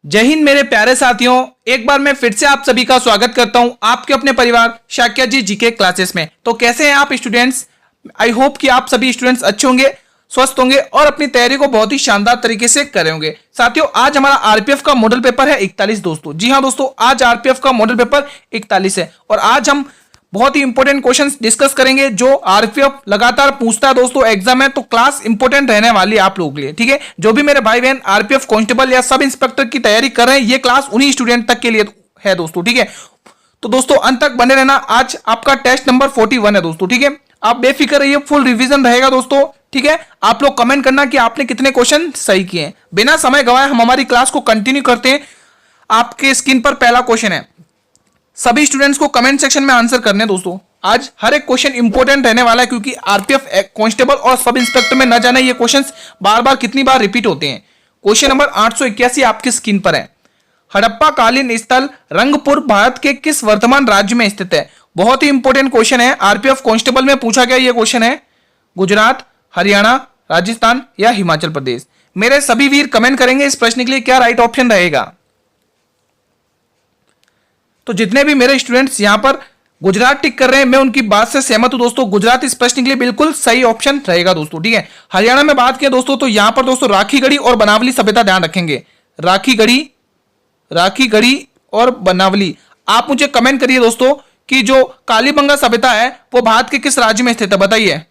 जय हिंद मेरे प्यारे साथियों, एक बार मैं फिर से आप सभी का स्वागत करता हूं आपके अपने परिवार शाक्या जी जीके क्लासेस में। तो कैसे हैं आप स्टूडेंट्स? आई होप कि आप सभी स्टूडेंट्स अच्छे होंगे, स्वस्थ होंगे और अपनी तैयारी को बहुत ही शानदार तरीके से कर रहे होंगे। साथियों, आज हमारा आरपीएफ का मॉडल पेपर है 41 दोस्तों। जी हाँ दोस्तों, आज आरपीएफ का मॉडल पेपर 41 है और आज हम बहुत ही इंपॉर्टेंट क्वेश्चंस डिस्कस करेंगे जो आरपीएफ लगातार पूछता है दोस्तों एग्जाम में। तो क्लास इंपॉर्टेंट रहने वाली है आप लोगों के लिए, ठीक है। जो भी मेरे भाई बहन आरपीएफ कांस्टेबल या सब इंस्पेक्टर की तैयारी कर रहे हैं, ये क्लास उन्हीं स्टूडेंट तक के लिए है दोस्तों, ठीक है। तो दोस्तों अंत तक बने रहना। आज आपका टेस्ट नंबर 41 है दोस्तों, ठीक है। आप बेफिक्र रहिए, फुल रिवीजन रहेगा दोस्तों, ठीक है। आप लोग कमेंट करना कि आपने कितने क्वेश्चन सही किए हैं। बिना समय गवाए हम हमारी क्लास को कंटिन्यू करते हैं। आपके स्क्रीन पर पहला क्वेश्चन है, सभी स्टूडेंट्स को कमेंट सेक्शन में आंसर करने दोस्तों। आज हर एक क्वेश्चन इंपॉर्टेंट रहने वाला है क्योंकि आरपीएफ कांस्टेबल और सब इंस्पेक्टर में न जाने ये क्वेश्चंस बार बार कितनी बार रिपीट होते हैं। क्वेश्चन नंबर 881 आपकी स्क्रीन पर है। हड़प्पा कालीन स्थल रंगपुर भारत के किस वर्तमान राज्य में स्थित है? बहुत ही इंपॉर्टेंट क्वेश्चन है, आरपीएफ कांस्टेबल में पूछा गया ये क्वेश्चन है। गुजरात, हरियाणा, राजस्थान या हिमाचल प्रदेश? मेरे सभी वीर कमेंट करेंगे इस प्रश्न के लिए क्या राइट ऑप्शन रहेगा। तो जितने भी मेरे स्टूडेंट्स यहां पर गुजरात टिक कर रहे हैं, मैं उनकी बात से सहमत हूं दोस्तों। गुजरात इस प्रश्न के लिए बिल्कुल सही ऑप्शन रहेगा दोस्तों, ठीक है। हरियाणा में बात किया दोस्तों तो यहां पर दोस्तों राखीगढ़ी और बनावली सभ्यता ध्यान रखेंगे। राखीगढ़ी और बनावली। आप मुझे कमेंट करिए दोस्तों कि जो कालीबंगा सभ्यता है वो भारत के किस राज्य में स्थित है, बताइए।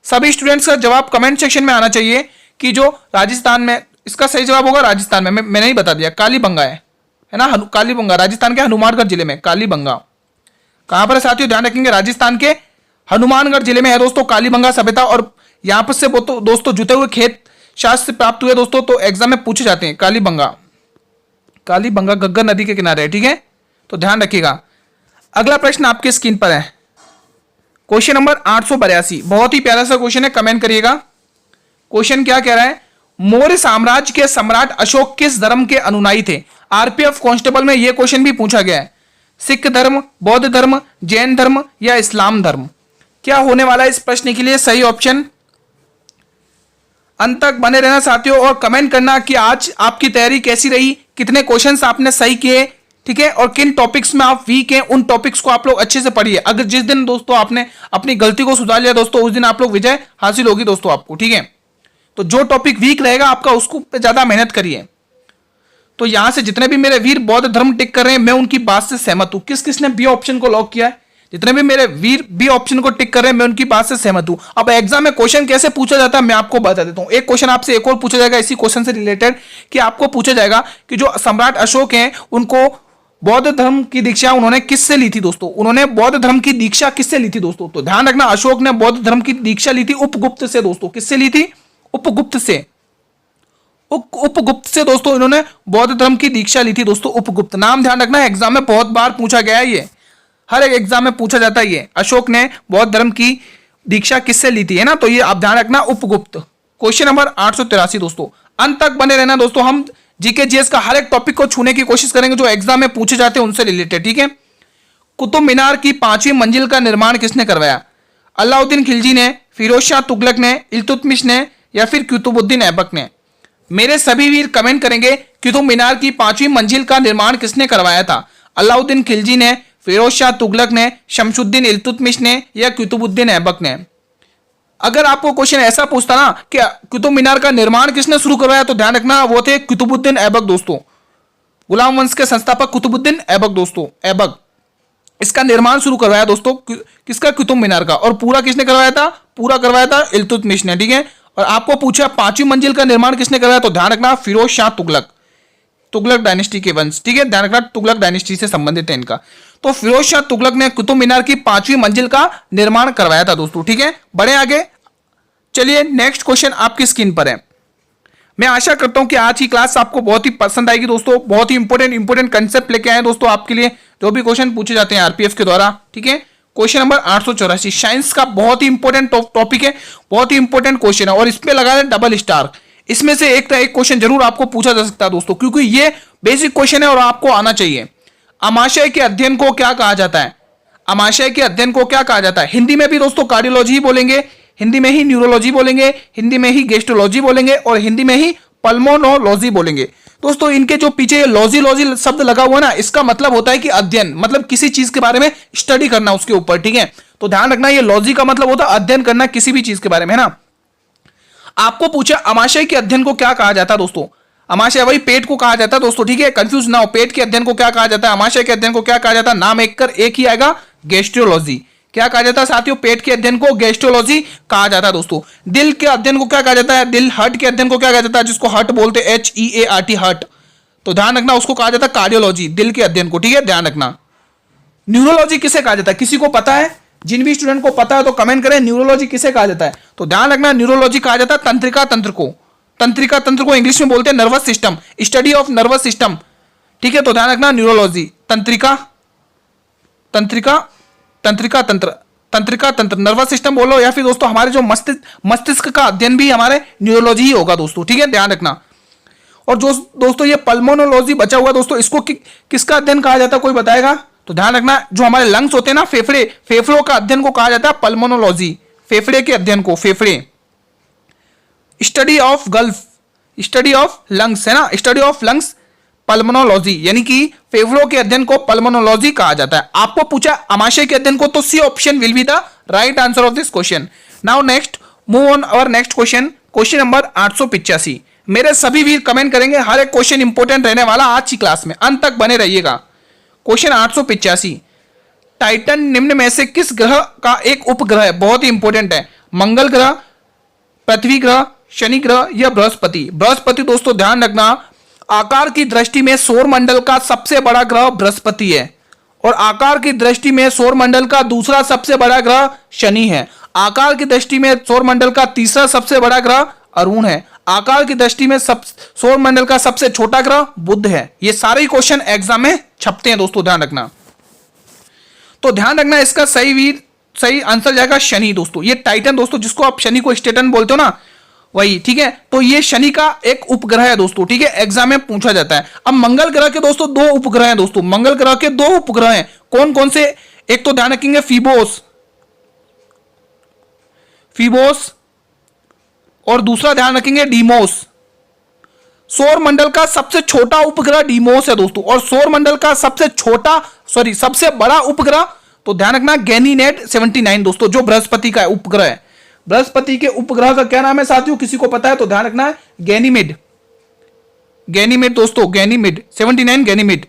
सभी स्टूडेंट्स का जवाब कमेंट सेक्शन में आना चाहिए कि जो राजस्थान में, इसका सही जवाब होगा राजस्थान में। मैंने ही बता दिया, कालीबंगा है ना, कालीबंगा राजस्थान के हनुमानगढ़ जिले में। कालीबंगा कहां पर है साथियों? ध्यान रखेंगे, राजस्थान के हनुमानगढ़ जिले में है दोस्तों कालीबंगा सभ्यता। और यहां पर से वो तो दोस्तों जुटे हुए खेत शास्त्र से प्राप्त हुए दोस्तों, तो एग्जाम में पूछे जाते हैं। कालीबंगा गग्गर नदी के किनारे है, ठीक है, तो ध्यान रखिएगा। अगला प्रश्न आपके स्क्रीन पर है, क्वेश्चन नंबर 882। बहुत ही प्यारा सा क्वेश्चन है, कमेंट करिएगा। क्वेश्चन क्या कह रहा है? मौर्य साम्राज्य के सम्राट अशोक किस धर्म के अनुयायी थे? आरपीएफ कांस्टेबल में यह क्वेश्चन भी पूछा गया है। सिख धर्म, बौद्ध धर्म, जैन धर्म या इस्लाम धर्म? क्या होने वाला है इस प्रश्न के लिए सही ऑप्शन? अंत तक बने रहना साथियों और कमेंट करना कि आज आपकी तैयारी कैसी रही, कितने क्वेश्चंस आपने सही किए, ठीक है, और किन टॉपिक्स में आप वीक हैं, उन टॉपिक्स को आप लोग अच्छे से पढ़िए। अगर जिस दिन दोस्तों आपने अपनी गलती को सुधार लिया दोस्तों, उस दिन आप लोग विजय हासिल होगी दोस्तों आपको, ठीक है। तो जो टॉपिक वीक रहेगा आपका, उसको पे ज्यादा मेहनत करिए। तो यहां से जितने भी मेरे वीर बौद्ध धर्म टिक कर रहे हैं, मैं उनकी बात से सहमत हूं। किस किसने बी ऑप्शन को लॉक किया है? जितने भी मेरे वीर बी ऑप्शन को टिक कर रहे हैं, मैं उनकी बात से सहमत हूं। अब एग्जाम में क्वेश्चन कैसे पूछा जाता है मैं आपको बता देता हूं। एक क्वेश्चन आपसे एक और पूछा जाएगा इसी क्वेश्चन से रिलेटेड, कि आपको पूछा जाएगा कि जो सम्राट अशोक हैं उनको बौद्ध धर्म की दीक्षा उन्होंने किससे ली थी दोस्तों? उन्होंने बौद्ध धर्म की दीक्षा किससे ली थी दोस्तों? तो ध्यान रखना, अशोक ने बौद्ध धर्म की दीक्षा ली थी उपगुप्त से दोस्तों। किससे ली थी? उपगुप्त से। उपगुप्त से दोस्तों इन्होंने बौद्ध धर्म की दीक्षा ली थी दोस्तों, उपगुप्त। नाम ध्यान रखना, एग्जाम में बहुत बार पूछा गया है, ये हर एक एग्जाम में पूछा जाता है। ये अशोक ने बौद्ध धर्म की दीक्षा किससे ली थी, है ना, तो ये आप ध्यान रखना, उपगुप्त। क्वेश्चन नंबर 883 दोस्तों। अंत तक बने रहना दोस्तों, हम जीके जीएस का हर एक टॉपिक को छूने की कोशिश करेंगे जो एग्जाम में पूछे जाते हैं उनसे रिलेटेड, ठीक है। कुतुब मीनार की 5वीं मंजिल का निर्माण किसने करवाया? अलाउद्दीन खिलजी ने, फिरोज शाह तुगलक ने, इल्तुतमिश ने या फिर कुतुबुद्दीन ऐबक ने? मेरे सभी वीर कमेंट करेंगे कुतुब मीनार की 5वीं मंजिल का निर्माण किसने करवाया था? अलाउद्दीन खिलजी ने, फिरोज शाह तुगलक ने, शमशुद्दीन इल्तुतमिश ने या कुतुबुद्दीन ऐबक ने? अगर आपको क्वेश्चन ऐसा पूछता ना कि कुतुब मीनार का निर्माण किसने शुरू करवाया, तो ध्यान रखना वो थे कुतुबुद्दीन ऐबक दोस्तों। गुलाम वंश के संस्थापक कुतुबुद्दीन ऐबक दोस्तों, ऐबक। इसका निर्माण शुरू करवाया दोस्तों किसका? कुतुब मीनार का। और पूरा किसने करवाया था? पूरा करवाया था इल्तुतमिश ने, ठीक है। और आपको पूछा 5वीं मंजिल का निर्माण किसने करवाया, तो ध्यान रखना फिरोज शाह तुगलक डायनेस्टी के वंश, ठीक है। ध्यान रखना तुगलक डायनेस्टी से संबंधित है इनका। तो फिरोज शाह तुगलक ने कुतुब मीनार की 5वीं मंजिल का निर्माण करवाया था दोस्तों, ठीक है। बढ़े आगे, चलिए नेक्स्ट क्वेश्चन आपकी स्क्रीन पर है। मैं आशा करता हूं कि आज की क्लास आपको बहुत ही पसंद आएगी दोस्तों। बहुत ही इंपॉर्टेंट कंसेप्ट लेके आए दोस्तों आपके लिए, जो भी क्वेश्चन पूछे जाते हैं आरपीएफ के द्वारा, ठीक है। क्वेश्चन नंबर 884, साइंस का बहुत ही इंपॉर्टेंट टॉपिक है, बहुत ही इंपॉर्टेंट क्वेश्चन है और इसमें लगा है डबल स्टार। इसमें से एक क्वेश्चन जरूर आपको पूछा जा सकता है दोस्तों, क्योंकि ये बेसिक क्वेश्चन है और आपको आना चाहिए। अमाशय के अध्ययन को क्या कहा जाता है? अमाशय के अध्ययन को क्या कहा जाता है? हिंदी में भी दोस्तों कार्डियोलॉजी ही बोलेंगे, हिंदी में ही न्यूरोलॉजी बोलेंगे, हिंदी में ही गैस्ट्रोलॉजी बोलेंगे और हिंदी में ही पल्मोनोलॉजी बोलेंगे। दोस्तों इनके जो पीछे लॉजी लॉजी शब्द लगा हुआ है ना, इसका मतलब होता है कि अध्ययन, मतलब किसी चीज के बारे में स्टडी करना उसके ऊपर, ठीक है। तो ध्यान रखना, ये लॉजी का मतलब होता है अध्ययन करना किसी भी चीज के बारे में, है ना। आपको पूछा अमाशय के अध्ययन को क्या कहा जाता है दोस्तों, अमाशय वही पेट को कहा जाता है दोस्तों, ठीक है। कंफ्यूज ना हो, पेट के अध्ययन को क्या कहा जाता है, अमाशय के अध्ययन को क्या कहा जाता है, नाम एक ही आएगा, गैस्ट्रोलॉजी। क्या कहा जाता है साथियों, पेट के अध्ययन को गैस्ट्रोलॉजी कहा जाता है दोस्तों। दिल के अध्ययन को क्या कहा जाता है, दिल हार्ट के अध्ययन को क्या कहा जाता है, जिसको हार्ट बोलते हैं, HEART हार्ट, तो ध्यान रखना उसको कहा जाता है कार्डियोलॉजी, दिल के अध्ययन को, ठीक है, ध्यान रखना। न्यूरोलॉजी किसे कहा जाता है, किसी को पता है, जिन भी स्टूडेंट को पता है तो कमेंट करें, न्यूरोलॉजी किसे कहा जाता है। तो ध्यान रखना, न्यूरोलॉजी कहा जाता है तंत्रिका तंत्र को, तंत्रिका तंत्र को इंग्लिश में बोलते हैं nervous system, study of nervous system, ठीक है। तो ध्यान रखना न्यूरोलॉजी, तंत्रिका तंत्रिका तंत्रिका तंत्र, तंत्रिका तंत्र नर्वस सिस्टम बोलो, या फिर दोस्तों हमारे जो मस्तिष्क का अध्ययन भी हमारे न्यूरोलॉजी ही होगा दोस्तों, ठीक है, ध्यान रखना। और जो दोस्तों ये पल्मोनोलॉजी बचा हुआ दोस्तों, इसको किसका अध्ययन कहा जाता है, कोई बताएगा। तो ध्यान रखना, जो हमारे लंग्स होते हैं ना, फेफड़े, फेफड़ों का अध्ययन को कहा जाता है पल्मोनोलॉजी, फेफड़े के अध्ययन को, फेफड़े। Study of gulf, study of lungs है ना, स्टडी ऑफ लंग्स पल्मोनोलॉजी, यानी कि फेफड़ों के अध्ययन को पल्मोनोलॉजी कहा जाता है। आपको पूछा अमाशय के अध्ययन को, तो C option will be the right answer of this question. Now next move on our next question, question number 885। मेरे सभी वीर कमेंट करेंगे, हर एक क्वेश्चन इंपॉर्टेंट रहने वाला आज की क्लास में, अंत तक बने रहिएगा। क्वेश्चन 885, टाइटन निम्न में से किस ग्रह का एक उपग्रह है, बहुत ही इंपॉर्टेंट है, मंगल ग्रह, पृथ्वी ग्रह, शनि ग्रह या बृहस्पति। बृहस्पति दोस्तों ध्यान रखना, आकार की दृष्टि में सौर मंडल का सबसे बड़ा ग्रह बृहस्पति है, और आकार की दृष्टि में सौर मंडल का दूसरा सबसे बड़ा ग्रह शनि है। आकार की दृष्टि में सौर मंडल का तीसरा सबसे बड़ा ग्रह अरुण है। आकार की दृष्टि में सौर मंडल का सबसे छोटा ग्रह बुध है। ये सारे क्वेश्चन एग्जाम में छपते हैं दोस्तों, ध्यान रखना। तो ध्यान रखना, इसका सही आंसर जाएगा शनि दोस्तों। ये टाइटन दोस्तों, जिसको आप शनि को स्टेटन बोलते हो ना, वही, ठीक है। तो ये शनि का एक उपग्रह है दोस्तों, ठीक है, एग्जाम में पूछा जाता है। अब मंगल ग्रह के दोस्तों दो उपग्रह हैं दोस्तों, मंगल ग्रह के दो उपग्रह हैं, कौन कौन से, एक तो ध्यान रखेंगे फीबोस, फीबोस, और दूसरा ध्यान रखेंगे डीमोस। सौर मंडल का सबसे छोटा उपग्रह डीमोस है दोस्तों, और सौर मंडल का सबसे बड़ा उपग्रह, तो ध्यान रखना गैनीमेड 79 दोस्तों, जो बृहस्पति का उपग्रह है। बृहस्पति के उपग्रह का क्या नाम है साथियों, किसी को पता है तो ध्यान रखना, गैनीमेड, गैनीमेड दोस्तों, गैनीमेड 79, गैनीमेड,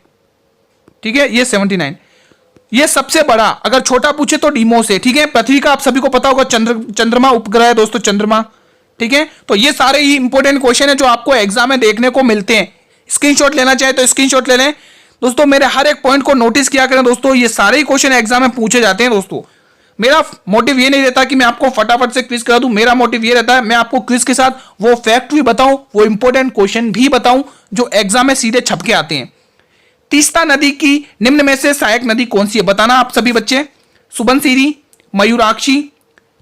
ठीक है, ये 79। ये सबसे बड़ा, अगर छोटा पूछे तो डीमोस है, ठीक है। पृथ्वी का आप सभी को पता होगा चंद्रमा उपग्रह है दोस्तों, चंद्रमा, ठीक है। तो ये सारे ही इंपॉर्टेंट क्वेश्चन है जो आपको एग्जाम में देखने को मिलते हैं। स्क्रीनशॉट लेना चाहे तो स्क्रीनशॉट ले लें दोस्तों, मेरे हर एक पॉइंट को नोटिस किया करें दोस्तों, ये सारे ही क्वेश्चन एग्जाम में पूछे जाते हैं दोस्तों। मेरा मोटिव ये नहीं रहता कि मैं आपको फटाफट से क्विज करा दूं, मेरा मोटिव ये रहता है मैं आपको क्विज के साथ वो फैक्ट भी बताऊं, वो इंपॉर्टेंट क्वेश्चन भी बताऊं जो एग्जाम में सीधे छप के आते हैं। तीस्ता नदी की निम्न में से सहायक नदी कौन सी है, बताना आप सभी बच्चे। सुबनसिरी, मयूराक्षी,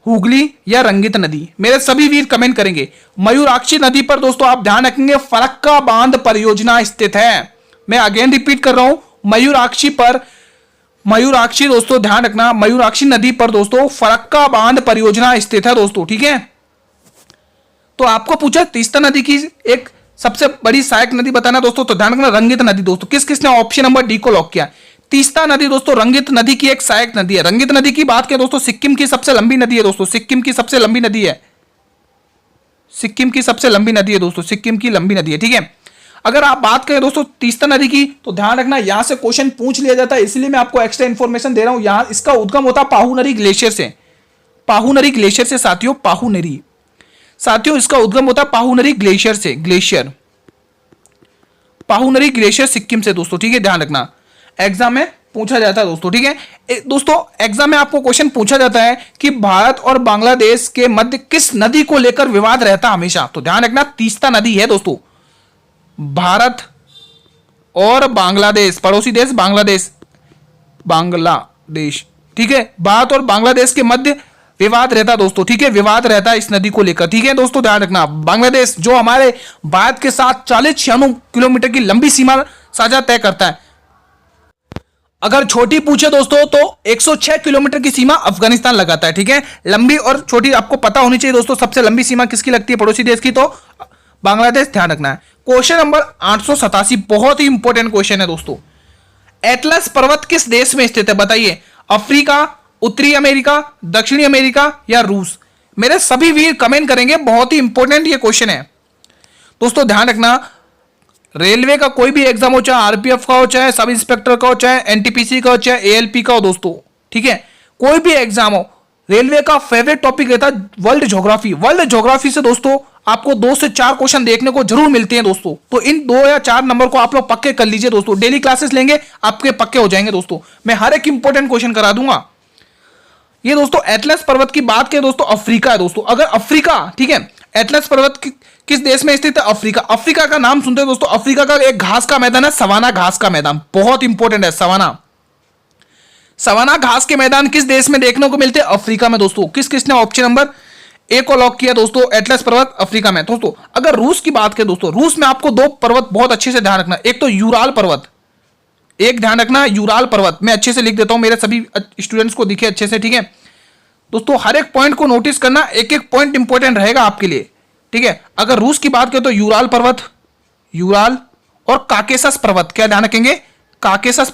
हुगली या रंगित नदी। मेरे सभी वीर कमेंट करेंगे। मयूराक्षी नदी पर दोस्तों आप ध्यान रखेंगे फरक्का बांध परियोजना स्थित है। मैं अगेन रिपीट कर रहा हूं, मयूराक्षी दोस्तों ध्यान रखना, मयूराक्षी नदी पर दोस्तों फरक्का बांध परियोजना स्थित है दोस्तों, ठीक है। तो आपको पूछा तीस्ता नदी की एक सबसे बड़ी सहायक नदी बताना दोस्तों, तो ध्यान रखना रंगित नदी दोस्तों। किस किसने ऑप्शन नंबर डी को लॉक किया। तीस्ता नदी दोस्तों रंगित नदी की एक सहायक नदी है। रंगित नदी की बात करें दोस्तों, सिक्किम की सबसे लंबी नदी है दोस्तों, सिक्किम की सबसे लंबी नदी है, सिक्किम की सबसे लंबी नदी है दोस्तों, सिक्किम की लंबी नदी है, ठीक है। अगर आप बात करें दोस्तों तीस्ता नदी की, तो ध्यान रखना यहां से क्वेश्चन पूछ लिया जाता है, इसलिए मैं आपको एक्स्ट्रा इंफॉर्मेशन दे रहा हूं। यहां इसका उद्गम होता है पाहुनरी ग्लेशियर से, पाहुनरी ग्लेशियर से साथियों, साथियों इसका उद्गम होता है पाहुनरी ग्लेशियर से, पाहुनरी ग्लेशियर सिक्किम से दोस्तों, ठीक है, ध्यान रखना एग्जाम में पूछा जाता है दोस्तों, ठीक है। दोस्तों एग्जाम में आपको क्वेश्चन पूछा जाता है कि भारत और बांग्लादेश के मध्य किस नदी को लेकर विवाद रहता हमेशा, तो ध्यान रखना तीस्ता नदी है दोस्तों। भारत और बांग्लादेश, पड़ोसी देश बांग्लादेश, ठीक है, भारत और बांग्लादेश के मध्य विवाद रहता दोस्तों, ठीक है, विवाद रहता है इस नदी को लेकर, ठीक है दोस्तों, ध्यान रखना। बांग्लादेश जो हमारे भारत के साथ 40-96 किलोमीटर की लंबी सीमा साझा तय करता है। अगर छोटी पूछे दोस्तों तो 106 किलोमीटर की सीमा अफगानिस्तान लगाता है, ठीक है। लंबी और छोटी आपको पता होनी चाहिए दोस्तों, सबसे लंबी सीमा किसकी लगती है पड़ोसी देश की, तो बांग्लादेश, ध्यान रखना है। क्वेश्चन नंबर 887 बहुत ही इंपॉर्टेंट क्वेश्चन है दोस्तों। एटलस पर्वत किस देश में स्थित है बताइए? अफ्रीका, उत्तरी अमेरिका, दक्षिणी अमेरिका या रूस? मेरे सभी वीर कमेंट करेंगे, बहुत ही इंपॉर्टेंट ये क्वेश्चन है दोस्तों। ध्यान रखना, रेलवे का कोई भी एग्जाम हो, चाहे आरपीएफ का हो, चाहे सब इंस्पेक्टर का हो, चाहे एनटीपीसी का हो, चाहे एएलपी का हो दोस्तों, ठीक है, कोई भी एग्जाम हो, रेलवे का फेवरेट टॉपिक रहता है वर्ल्ड ज्योग्राफी। वर्ल्ड ज्योग्राफी से दोस्तों आपको 2 से 4 क्वेश्चन देखने को जरूर मिलते हैं दोस्तों। तो इन 2 या 4 नंबर को आप लोग पक्के कर लीजिए दोस्तों। डेली क्लासेस लेंगे, आपके पक्के हो जाएंगे दोस्तों। मैं हर एक इंपॉर्टेंट क्वेश्चन करा दूंगा। ये दोस्तों एटलस पर्वत की बात करें दोस्तों, अफ्रीका है दोस्तों। अगर अफ्रीका, ठीक है, एटलस पर्वत किस देश में स्थित है? अफ्रीका। अफ्रीका का नाम सुनते हैं दोस्तों, अफ्रीका का एक घास का मैदान है, सवाना घास का मैदान, बहुत इंपॉर्टेंट है। सवाना घास के मैदान किस देश में देखने को मिलते हैं? अफ्रीका में दोस्तों। किसने ऑप्शन नंबर ए को लॉक किया दोस्तों? एटलस पर्वत अफ्रीका में दोस्तों। अगर रूस की बात करें दोस्तों, रूस में आपको 2 पर्वत बहुत अच्छे से ध्यान रखना। एक तो यूराल पर्वत, एक ध्यान रखना यूराल पर्वत, मैं अच्छे से लिख देता हूं, मेरे सभी स्टूडेंट्स को दिखे अच्छे से, ठीक है दोस्तों। हर एक पॉइंट को नोटिस करना, एक एक पॉइंट इंपॉर्टेंट रहेगा आपके लिए, ठीक है। अगर रूस की बात करें तो यूराल पर्वत, यूराल और काकेशस पर्वत, क्या ध्यान रखेंगे? काकेशस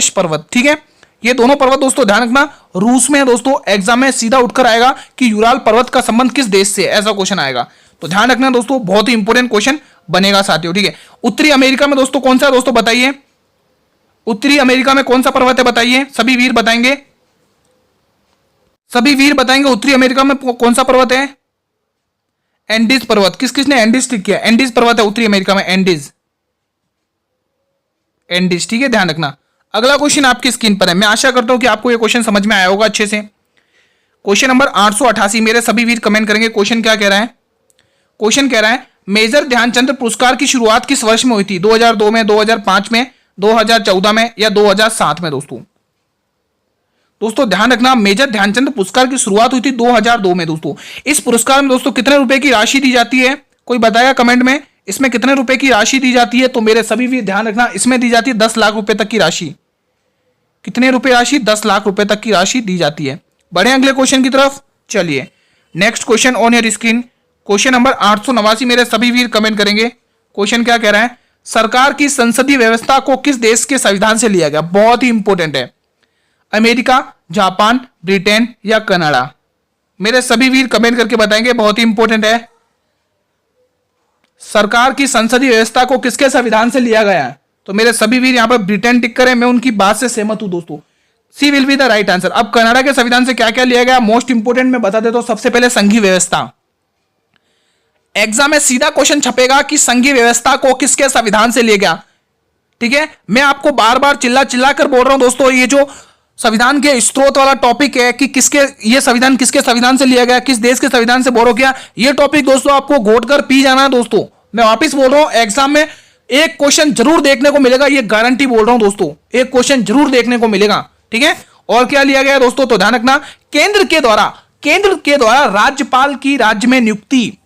पर्वत, ठीक है। ये दोनों पर्वत दोस्तों ध्यान रखना रूस में है दोस्तों। एग्जाम में सीधा उठकर आएगा कि यूराल पर्वत का संबंध किस देश से, ऐसा क्वेश्चन आएगा। तो ध्यान रखना दोस्तों, बहुत ही इंपॉर्टेंट क्वेश्चन बनेगा साथियों, ठीक है। उत्तरी अमेरिका में दोस्तों कौन सा है दोस्तों बताइए? उत्तरी अमेरिका में कौन सा पर्वत है बताइए? सभी वीर बताएंगे, उत्तरी अमेरिका में कौन सा पर्वत है? एंडीज पर्वत। किसने एंडीज टिक किया? एंडीज पर्वत है उत्तरी अमेरिका में, एंडीज, ठीक है, ध्यान रखना। अगला क्वेश्चन आपकी स्क्रीन पर है। मैं आशा करता हूं कि आपको यह क्वेश्चन समझ में आया होगा अच्छे से। क्वेश्चन नंबर 888, मेरे सभी वीर कमेंट करेंगे। क्वेश्चन क्या कह रहा है? क्वेश्चन कह रहा है मेजर ध्यानचंद पुरस्कार की शुरुआत किस वर्ष में हुई थी? 2002 में, 2005 में, 2014 में या 2007 में दोस्तों ध्यान रखना, मेजर ध्यानचंद पुरस्कार की शुरुआत हुई थी 2002 में दोस्तों। इस पुरस्कार में दोस्तों कितने रुपए की राशि दी जाती है? कोई बताएगा कमेंट में, इसमें कितने रुपए की राशि दी जाती है? तो मेरे सभी भी ध्यान रखना, इसमें दी जाती है 10 लाख रुपए तक की राशि। कितने रुपए राशि? 10 लाख रुपए तक की राशि दी जाती है। बढ़े अगले क्वेश्चन की तरफ, चलिए next question on your screen. Question number 889, मेरे सभी वीर कमेंट करेंगे। क्वेश्चन क्या कह रहा है? सरकार की संसदीय व्यवस्था को किस देश के संविधान से लिया गया? बहुत ही इंपॉर्टेंट है। अमेरिका, जापान, ब्रिटेन या कनाडा? मेरे सभी वीर कमेंट करके बताएंगे, बहुत ही इंपॉर्टेंट है। सरकार की संसदीय व्यवस्था को किसके संविधान से लिया गया है? तो मेरे सभी वीर यहां पर ब्रिटेन टिक करें, मैं उनकी बात से सहमत हूं दोस्तों। She will be the right answer. अब कनाडा के संविधान से क्या क्या लिया गया, मोस्ट इंपोर्टेंट मैं बता देता हूं। सबसे पहले संघीय व्यवस्था। एग्जाम में सीधा क्वेश्चन छपेगा कि संघीय व्यवस्था को किसके संविधान से लिया गया, ठीक है। मैं आपको बार बार चिल्ला कर बोल रहा हूं दोस्तों, ये जो संविधान के स्रोत वाला टॉपिक है कि ये संविधान किसके संविधान से लिया गया, किस देश के संविधान से बोरो किया, ये टॉपिक दोस्तों आपको घोट कर पी जाना है दोस्तों। मैं वापिस बोल रहा हूं, एग्जाम में एक क्वेश्चन जरूर देखने को मिलेगा, ये गारंटी बोल रहा हूं दोस्तों, एक क्वेश्चन जरूर देखने को मिलेगा, ठीक है। और क्या लिया गया दोस्तों? तो ध्यान रखना, केंद्र के द्वारा राज्यपाल की राज्य में नियुक्ति,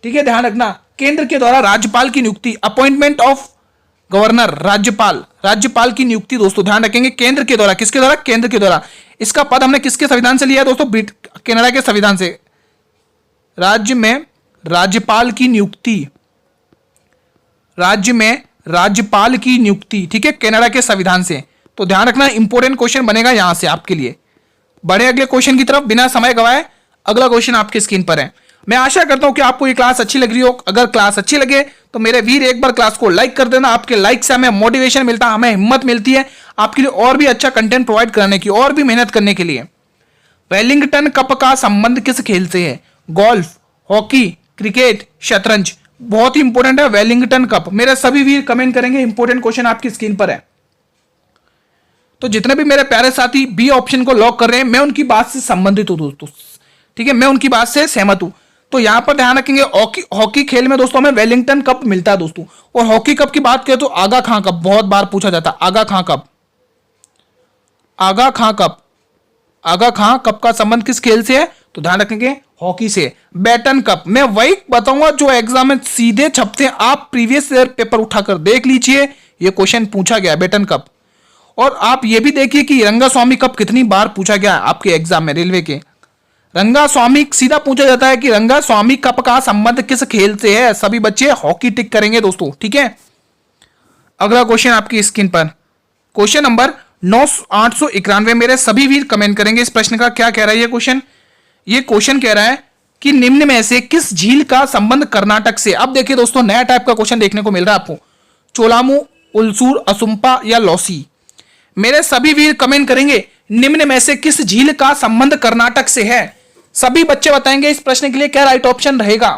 ठीक है, ध्यान रखना, केंद्र के द्वारा राज्यपाल की नियुक्ति, अपॉइंटमेंट ऑफ गवर्नर, राज्यपाल की नियुक्ति दोस्तों ध्यान रखेंगे, केंद्र के द्वारा। किसके द्वारा? केंद्र के द्वारा। इसका पद हमने किसके संविधान से लिया दोस्तों? कनाडा के संविधान से। राज्य में राज्यपाल की नियुक्ति, ठीक है, कनाडा के संविधान से। तो ध्यान रखना, इंपॉर्टेंट क्वेश्चन बनेगा यहां से आपके लिए। बढ़े अगले क्वेश्चन की तरफ बिना समय गवाए। अगला क्वेश्चन आपकी स्क्रीन पर है। मैं आशा करता हूं कि आपको ये क्लास अच्छी लग रही हो। अगर क्लास अच्छी लगे तो मेरे वीर एक बार क्लास को लाइक कर देना। आपके लाइक से हमें मोटिवेशन मिलता है, हमें हिम्मत मिलती है आपके लिए और भी अच्छा कंटेंट प्रोवाइड करने की, और भी मेहनत करने के लिए। वेलिंगटन कप का संबंध किस खेल से है? गोल्फ, हॉकी, क्रिकेट, शतरंज? बहुत ही इंपॉर्टेंट है वेलिंगटन कप। मेरे सभी वीर कमेंट करेंगे, इंपॉर्टेंट क्वेश्चन आपकी स्क्रीन पर है। तो जितने भी मेरे प्यारे साथी बी ऑप्शन को लॉक कर रहे हैं, मैं उनकी बात से संबंधित हूं दोस्तों, ठीक है, मैं उनकी बात से सहमत हूं। तो यहां पर ध्यान रखेंगे, हॉकी खेल में दोस्तों हमें वेलिंगटन कप मिलता है दोस्तों। और हॉकी कप की बात करें तो आगा खां कप बहुत बार पूछा जाता है। आगा खां कप का संबंध किस खेल से है? तो ध्यान रखेंगे हॉकी से। बैटन कप मैं वही बताऊंगा जो एग्जाम में सीधे छपते हैं, आप प्रीवियस ईयर पेपर उठाकर देख लीजिए, ये क्वेश्चन पूछा गया बैटन कप। और आप ये भी देखिए कि रंगास्वामी कप कितनी बार पूछा गया आपके एग्जाम में रेलवे के। रंगा स्वामी सीधा पूछा जाता है कि रंगा स्वामी कप का संबंध किस खेल से है? सभी बच्चे हॉकी टिक करेंगे दोस्तों, ठीक है। अगला क्वेश्चन आपकी स्क्रीन पर, क्वेश्चन नंबर 891। मेरे सभी वीर कमेंट करेंगे इस प्रश्न का क्या कह रहा है ये क्वेश्चन। ये क्वेश्चन कह रहा है कि निम्न में से किस झील का संबंध कर्नाटक से। अब देखिए दोस्तों, नया टाइप का क्वेश्चन देखने को मिल रहा है आपको, चोलामू, उलसूर, असुम्पा या लौसी। मेरे सभी वीर कमेंट करेंगे निम्न में से किस झील का संबंध कर्नाटक से है। सभी बच्चे बताएंगे इस प्रश्न के लिए क्या राइट ऑप्शन रहेगा।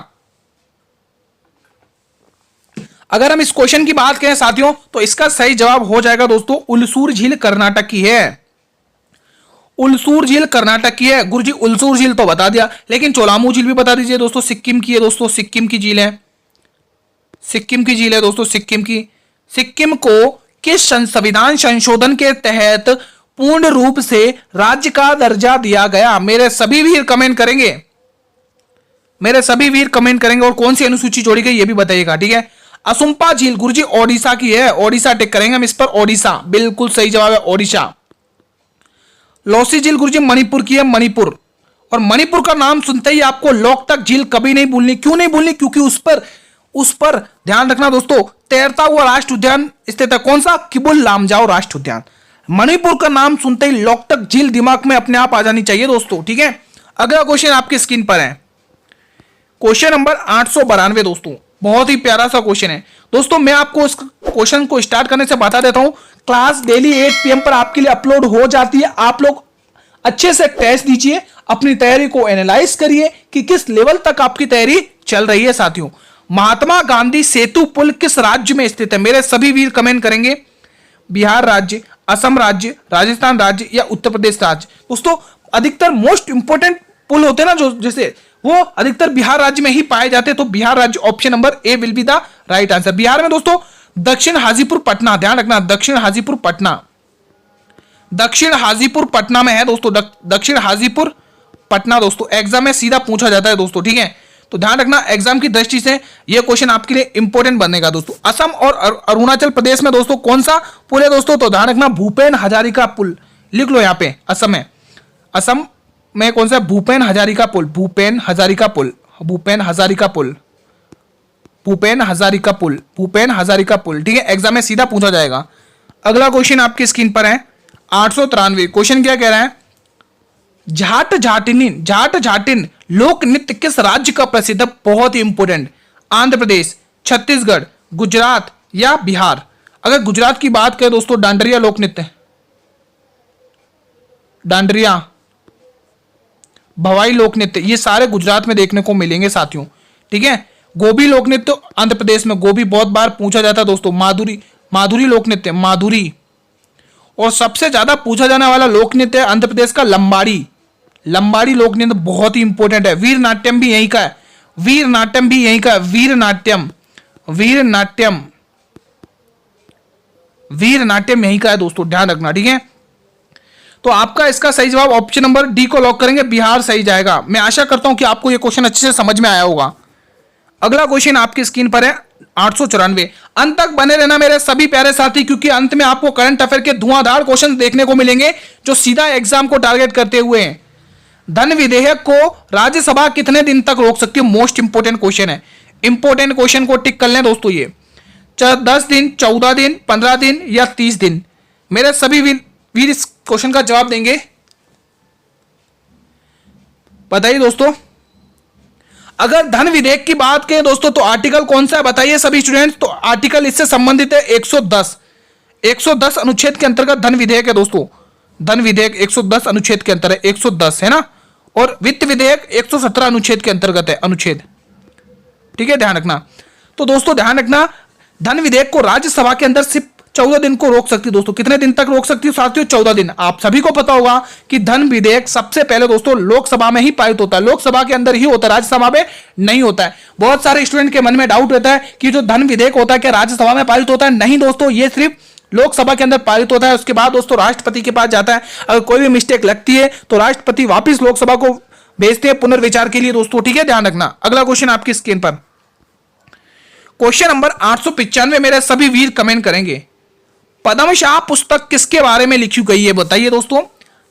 अगर हम इस क्वेश्चन की बात करें साथियों, तो इसका सही जवाब हो जाएगा दोस्तों उलसूर झील कर्नाटक की है। उलसूर झील कर्नाटक की है। गुरुजी उलसूर झील तो बता दिया, लेकिन चोलामू झील भी बता दीजिए दोस्तों। सिक्किम की है दोस्तों, सिक्किम की झील है, सिक्किम की झील है दोस्तों, सिक्किम की। सिक्किम को किस संविधान संशोधन के तहत पूर्ण रूप से राज्य का दर्जा दिया गया? मेरे सभी वीर कमेंट करेंगे, मेरे सभी वीर कमेंट करेंगे, और कौन सी अनुसूची जोड़ी गई ये भी बताइएगा, ठीक है। असुम्पा झील गुरुजी ओडिशा की है, ओडिशा टिक करेंगे हम इस पर, ओडिशा बिल्कुल सही जवाब है, ओडिशा। लौसी झील गुरुजी मणिपुर की है, मणिपुर। और मणिपुर का नाम सुनते ही आपको लोकतक झील कभी नहीं भूलनी। क्यों नहीं भूलनी? क्योंकि उस पर ध्यान रखना दोस्तों, तैरता हुआ राष्ट्र उद्यान स्थित है। कौन सा? किबुल लामजाओ राष्ट्र उद्यान। मणिपुर का नाम सुनते ही लोकतक झील दिमाग में अपने आप आ जानी चाहिए दोस्तों, ठीक है। अगला क्वेश्चन आपकी स्क्रीन पर है, क्वेश्चन नंबर 892 दोस्तों, बहुत ही प्यारा सा क्वेश्चन है दोस्तों। मैं आपको इस क्वेश्चन को स्टार्ट करने से बता देता हूं, क्लास डेली 8 PM पर आपके लिए अपलोड हो जाती है। आप लोग अच्छे से टेस्ट दीजिए, अपनी तैयारी को एनालाइज करिए कि किस लेवल तक आपकी तैयारी चल रही है। साथियों, महात्मा गांधी सेतु पुल किस राज्य में स्थित है? मेरे सभी वीर कमेंट करेंगे, बिहार राज्य, असम राज्य, राजस्थान राज्य या उत्तर प्रदेश राज्य। दोस्तों, अधिकतर मोस्ट इंपोर्टेंट पुल होते हैं ना, जो जैसे वो अधिकतर बिहार राज्य में ही पाए जाते हैं, तो बिहार राज्य option number A will be the right answer. Bihar में दोस्तों दक्षिण हाजीपुर पटना, ध्यान रखना, दक्षिण हाजीपुर पटना, दक्षिण हाजीपुर पटना में है दोस्तों, दक्षिण हाजीपुर पटना दोस्तों। एग्जाम में सीधा पूछा जाता है दोस्तों, ठीक है, तो ध्यान रखना एग्जाम की दृष्टि से यह क्वेश्चन आपके लिए इंपॉर्टेंट बनेगा दोस्तों। असम और अरुणाचल प्रदेश में दोस्तों कौन सा पुल है दोस्तों? तो ध्यान रखना भूपेन हजारिका पुल, लिख लो यहां पे। असम में कौन सा? भूपेन हजारिका पुल, भूपेन हजारिका पुल, भूपेन हजारिका पुल, भूपेन हजारिका पुल, भूपेन हजारिका पुल, ठीक है, एग्जाम में सीधा पूछा जाएगा। अगला क्वेश्चन आपकी स्क्रीन पर है 893। क्वेश्चन क्या कह रहा है? जाट जाटिन लोक नृत्य किस राज्य का प्रसिद्ध है? बहुत ही इंपोर्टेंट। आंध्र प्रदेश, छत्तीसगढ़, गुजरात या बिहार। अगर गुजरात की बात करें दोस्तों, डांडरिया लोक नृत्य, डांडरिया, भवाई लोक नृत्य, ये सारे गुजरात में देखने को मिलेंगे साथियों, ठीक है। गोबी लोक नृत्य आंध्र प्रदेश में, गोबी बहुत बार पूछा जाता है दोस्तों। माधुरी लोक नृत्य, माधुरी। और सबसे ज्यादा पूछा जाने वाला लोक नृत्य है आंध्र प्रदेश का लंबाड़ी लोक नृत्य, बहुत ही इंपॉर्टेंट है। वीर नाट्यम भी यहीं का है, वीर नाट्यम भी यहीं का है, वीर नाट्यम यहीं का है दोस्तों, ध्यान रखना, ठीक है। तो आपका इसका सही जवाब ऑप्शन नंबर डी को लॉक करेंगे, बिहार सही जाएगा। मैं आशा करता हूं कि आपको यह क्वेश्चन अच्छे से समझ में आया होगा। अगला क्वेश्चन आपकी स्क्रीन पर है 894। अंत तक बने रहना मेरे सभी प्यारे साथी, क्योंकि अंत में आपको करंट अफेयर के धुआंधार क्वेश्चन देखने को मिलेंगे जो सीधा एग्जाम को टारगेट करते हुए हैं। धन विधेयक को राज्यसभा कितने दिन तक रोक सकती है? मोस्ट इंपोर्टेंट क्वेश्चन है, इंपोर्टेंट क्वेश्चन को टिक कर लें दोस्तों। ये 10 दिन, 14 दिन, 15 दिन या 30 दिन। मेरे सभी वीर इस क्वेश्चन का जवाब देंगे, बताइए दोस्तों। अगर धन विधेयक की बात करें दोस्तों, तो आर्टिकल कौन सा है बताइए सभी स्टूडेंट्स। तो आर्टिकल इससे संबंधित है 110 अनुच्छेद के अंतर्गत धन विधेयक है दोस्तों। धन विधेयक 110 अनुच्छेद के अंतर्गत 110 है ना, और वित्त विधेयक 117 अनुच्छेद के अंतर्गत है, अनुच्छेद, ठीक है, ध्यान रखना। तो दोस्तों ध्यान रखना, धन विधेयक को राज्यसभा के अंदर सिर्फ 14 दिन को रोक सकती है दोस्तों। कितने दिन तक रोक सकती है साथियों? 14 दिन। आप सभी को पता होगा कि धन विधेयक सबसे पहले दोस्तों लोकसभा में ही पारित होता है, लोकसभा के अंदर ही होता है, राज्यसभा में नहीं होता है। बहुत सारे स्टूडेंट के मन में डाउट रहता है कि जो धन विधेयक होता है क्या राज्यसभा में पारित होता है? नहीं दोस्तों, ये सिर्फ लोकसभा के अंदर पारित होता है। उसके बाद दोस्तों राष्ट्रपति के पास जाता है। अगर कोई भी मिस्टेक लगती है तो राष्ट्रपति वापिस लोकसभा को भेजते हैं पुनर्विचार के लिए दोस्तों, ठीक है, ध्यान रखना। अगला क्वेश्चन आपकी स्क्रीन पर, क्वेश्चन नंबर 895। मेरे सभी वीर कमेंट करेंगे, पद्मशाह पुस्तक किसके बारे में लिखी गई है बताइए दोस्तों।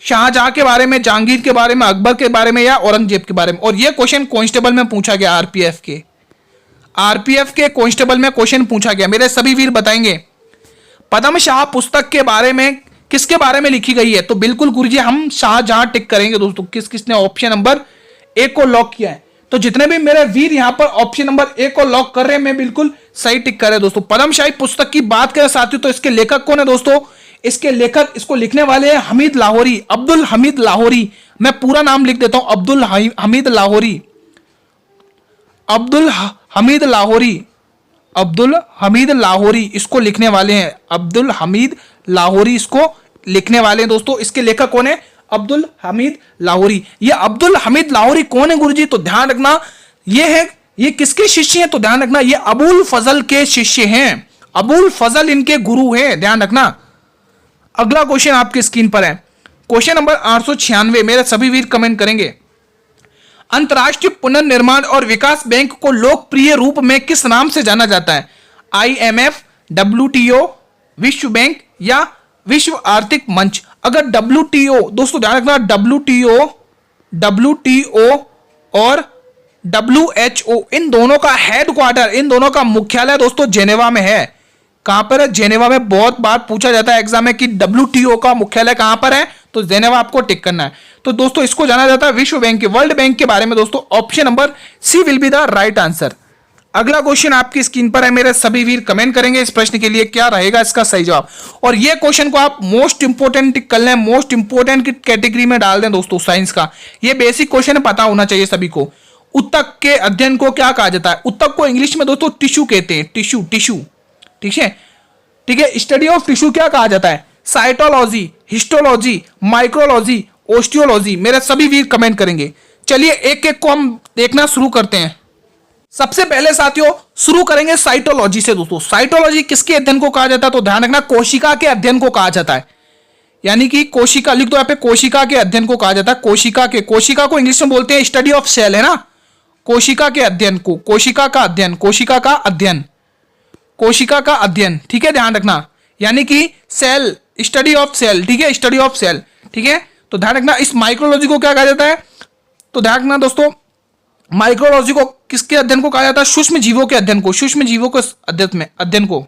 शाहजहां के बारे में, जहांगीर के बारे में, अकबर के बारे में या औरंगजेब के बारे में। और ये क्वेश्चन कांस्टेबल में पूछा गया, आरपीएफ के कांस्टेबल में क्वेश्चन पूछा गया। मेरे सभी वीर बताएंगे पद्म शाह पुस्तक के बारे में किसके बारे में लिखी गई है? तो बिल्कुल गुरुजी हम शाहजहां टिक करेंगे दोस्तों। किसने ऑप्शन नंबर ए को लॉक किया है? तो जितने भी मेरे वीर यहां पर ऑप्शन नंबर ए को लॉक कर रहे हैं, मैं बिल्कुल सही टिक कर रहे हैं दोस्तों। पद्मशाही पुस्तक की बात करें साथियों, तो इसके लेखक कौन है दोस्तों? इसके लेखक, इसको लिखने वाले हैं हमीद लाहौरी, अब्दुल हमीद लाहौरी। मैं पूरा नाम लिख देता हूं, अब्दुल हमीद लाहौरी, अब्दुल हमीद लाहौरी, अब्दुल हमीद लाहौरी इसको लिखने वाले हैं, अब्दुल हमीद लाहौरी इसको लिखने वाले हैं दोस्तों। इसके लेखक कौन है? अब्दुल हमीद लाहौरी। ये अब्दुल हमीद लाहौरी कौन है गुरुजी? तो ध्यान रखना ये किसके शिष्य हैं? तो ध्यान रखना ये अबुल फजल के शिष्य हैं, अबुल फजल इनके गुरु हैं, ध्यान रखना। अगला क्वेश्चन आपकी स्क्रीन पर है, क्वेश्चन नंबर 896। मेरे सभी वीर कमेंट करेंगे। अंतर्राष्ट्रीय पुनर्निर्माण और विकास बैंक को लोकप्रिय रूप में किस नाम से जाना जाता है? IMF, WTO, विश्व बैंक या विश्व आर्थिक मंच? अगर WTO दोस्तों ध्यान रखना, WTO और WHO इन दोनों का हेडक्वार्टर, इन दोनों का मुख्यालय दोस्तों जेनेवा में है। कहां पर है? जेनेवा में। बहुत बार पूछा जाता है एग्जाम में कि WTO का मुख्यालय कहां पर है, तो जेनेवा आपको टिक करना है। तो दोस्तों इसको जाना जाता है विश्व बैंक के, वर्ल्ड बैंक के बारे में दोस्तों। Option number C will be the right answer. अगला क्वेश्चन आपकी स्क्रीन पर है, मेरे सभी वीर कमेंट करेंगे इस प्रश्न के लिए क्या रहेगा इसका सही जवाब। और ये क्वेश्चन को आप मोस्ट इंपोर्टेंट टिक कर लें, मोस्ट इंपोर्टेंट की कैटेगरी में डाल दें दोस्तों साइंस का। ये बेसिक क्वेश्चन है, पता होना चाहिए सभी को। उत्तक के अध्ययन को क्या कहा जाता है? उत्तक को इंग्लिश में दोस्तों टिश्यू कहते हैं, टिश्यू, ठीक है, ठीक है। स्टडी ऑफ टिश्यू क्या कहा जाता है? Cytology, histology, micrology, osteology. मेरे सभी वीर कमेंट करेंगे। चलिए एक एक को हम देखना शुरू करते हैं। सबसे पहले साथियों शुरू करेंगे साइटोलॉजी से दोस्तों। साइटोलॉजी किसके अध्ययन को कहा जाता है? तो ध्यान रखना कोशिका के अध्ययन को कहा जाता है, यानी कि कोशिका, लिख दो यहाँ पे, कोशिका के अध्ययन को कहा जाता है। कोशिका को इंग्लिश में बोलते हैं स्टडी ऑफ सेल, है ना। कोशिका के अध्ययन को, कोशिका का अध्ययन, कोशिका का अध्ययन, ठीक है, ध्यान रखना। यानी कि सेल, स्टडी ऑफ सेल, ठीक है, स्टडी ऑफ सेल, ठीक है। तो ध्यान रखना इस माइक्रोलॉजी को क्या कहा जाता है? तो ध्यान रखना दोस्तों, माइक्रोलॉजी को किसके अध्ययन को कहा जाता है? सूक्ष्म जीवों के अध्ययन को, सूक्ष्म जीवों के अध्ययन को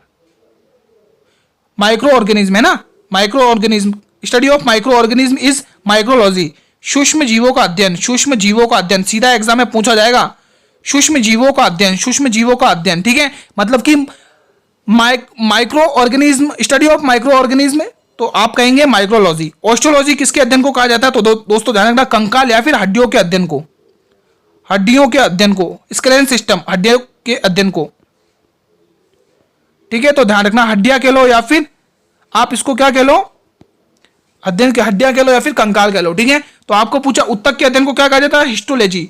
माइक्रो ऑर्गेनिज्म, है ना, micro organism, study of micro organism is micrology. सूक्ष्म जीवों का अध्ययन, सूक्ष्म जीवों का अध्ययन, सीधा एग्जाम में पूछा जाएगा। सूक्ष्म जीवों का अध्ययन, सूक्ष्म जीवों का अध्ययन, ठीक है, मतलब कि micro organism, study of micro organism, तो आप कहेंगे माइक्रोलॉजी। ऑस्टियोलॉजी किसके अध्ययन को कहा जाता है? तो दोस्तों ध्यान रखना कंकाल या फिर हड्डियों के अध्ययन को, हड्डियों के अध्ययन को, स्केलेटल सिस्टम, हड्डियों के अध्ययन को, ठीक है। तो ध्यान रखना हड्डियां कह लो या फिर आप इसको क्या कह लो, अध्ययन के हड्डियां कह लो या फिर कंकाल कह लो, ठीक है। तो आपको पूछा उत्तक के अध्ययन को क्या कहा जाता है? हिस्टोलॉजी।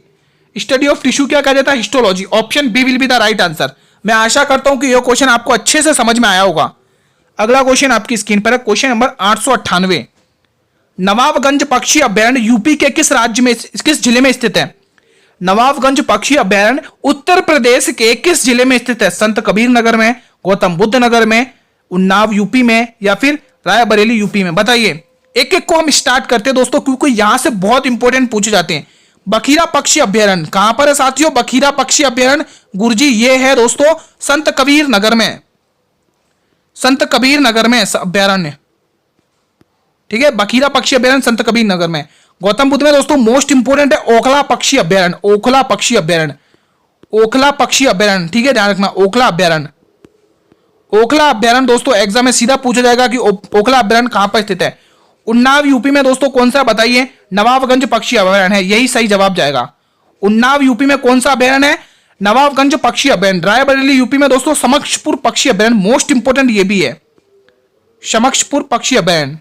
स्टडी ऑफ टिश्यू क्या कहा जाता है? Histology. Option B will be the right answer. मैं आशा करता हूं कि यह क्वेश्चन आपको अच्छे से समझ में आया होगा। अगला क्वेश्चन आपकी स्क्रीन पर है, क्वेश्चन नंबर 898। नवाबगंज पक्षी अभयारण्य यूपी के किस राज्य में, किस जिले में स्थित है? नवाबगंज पक्षी अभयारण्य उत्तर प्रदेश के किस जिले में स्थित है? संत कबीर नगर में, गौतम बुद्ध नगर में, उन्नाव यूपी में या फिर रायबरेली यूपी में? बताइए। एक एक को हम स्टार्ट करते हैं दोस्तों, क्योंकि यहां से बहुत इंपॉर्टेंट पूछे जाते हैं। बखीरा पक्षी अभयारण्य कहां पर है साथियों? बखीरा पक्षी अभयारण्य गुरुजी ये है दोस्तों संत कबीर नगर में, संत कबीर नगर में अभयारण्य, ठीक है। बखीरा पक्षी अभयारण्य संत कबीर नगर में। गौतम बुद्ध में दोस्तों मोस्ट इंपोर्टेंट है ओखला पक्षी अभयारण्य, ओखला पक्षी अभयारण्य, ओखला पक्षी अभयारण्य, ठीक है, ध्यान रखना ओखला अभयारण्य। ओखला अभयारण्य दोस्तों एग्जाम में सीधा पूछा जाएगा कि ओखला अभयारण्य कहां पर स्थित है? उन्नाव यूपी में दोस्तों कौन सा? बताइए। नवाबगंज पक्षी अभयारण्य है, यही सही जवाब जाएगा। उन्नाव यूपी में कौन सा अभयारण्य है? नवाबगंज पक्षी अभयारण्य। रायबरेली यूपी में दोस्तों समक्षपुर पक्षी अभयारण्य, मोस्ट इंपोर्टेंट ये भी है, समक्षपुर पक्षी अभयारण्य।